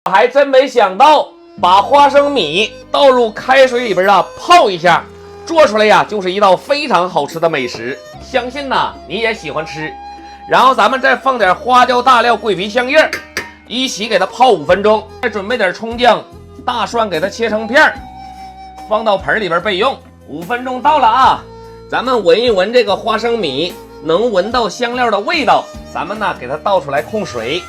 还真没想到，把花生米倒入开水里边泡一下，做出来就是一道非常好吃的美食。相信你也喜欢吃。然后咱们再放点花椒、大料、桂皮、香叶，一起给它泡5分钟。再准备点葱姜、大蒜，给它切成片，放到盆里边备用。5分钟到了咱们闻一闻这个花生米，能闻到香料的味道。咱们给它倒出来控水。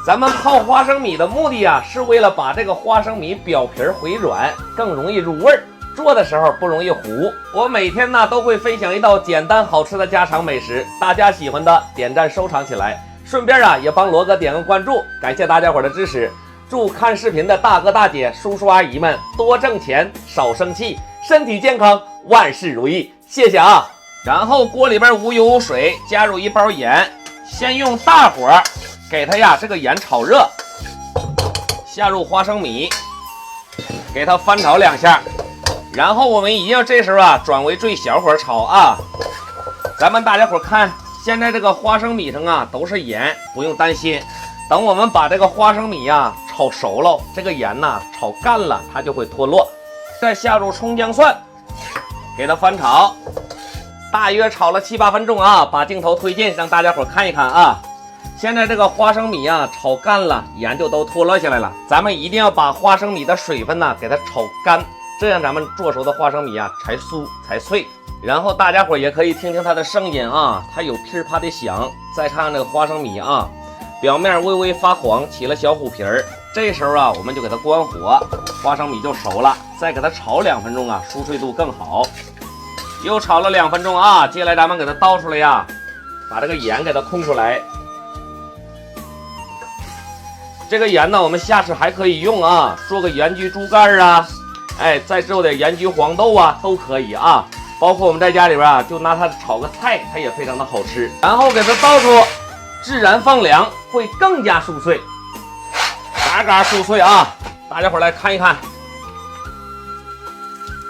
咱们泡花生米的目的是为了把这个花生米表皮回软，更容易入味儿，做的时候不容易糊。我每天都会分享一道简单好吃的家常美食，大家喜欢的点赞收藏起来，顺便也帮罗哥点个关注，感谢大家伙的支持。祝看视频的大哥大姐、叔叔阿姨们多挣钱少生气，身体健康，万事如意，谢谢然后锅里边无油无水，加入1包盐，先用大火给它这个盐炒热，下入花生米，给它翻炒2下，然后我们一定要这时候转为最小火炒咱们大家伙看，现在这个花生米上都是盐，不用担心。等我们把这个花生米炒熟了，这个盐炒干了，它就会脱落。再下入葱姜蒜，给它翻炒，大约炒了7、8分钟把镜头推进，让大家伙看一看现在这个花生米炒干了，盐就都脱落下来了。咱们一定要把花生米的水分给它炒干，这样咱们做熟的花生米才酥才脆。然后大家伙也可以听听它的声音它有噼啪的响。再看看这个花生米表面微微发黄，起了小虎皮儿。这时候我们就给它关火，花生米就熟了。再给它炒2分钟酥脆度更好。又炒了2分钟接下来咱们给它倒出来把这个盐给它控出来。这个盐我们下次还可以用做个盐焗猪肝再做点盐焗黄豆都可以包括我们在家里边就拿它炒个菜，它也非常的好吃。然后给它倒出，自然放凉，会更加酥脆，嘎嘎酥脆大家伙来看一看。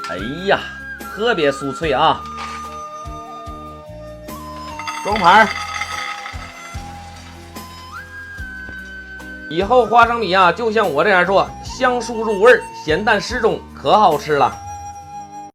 哎呀，特别酥脆装盘。以后花生米就像我这样做，香酥入味，咸淡适中，可好吃了。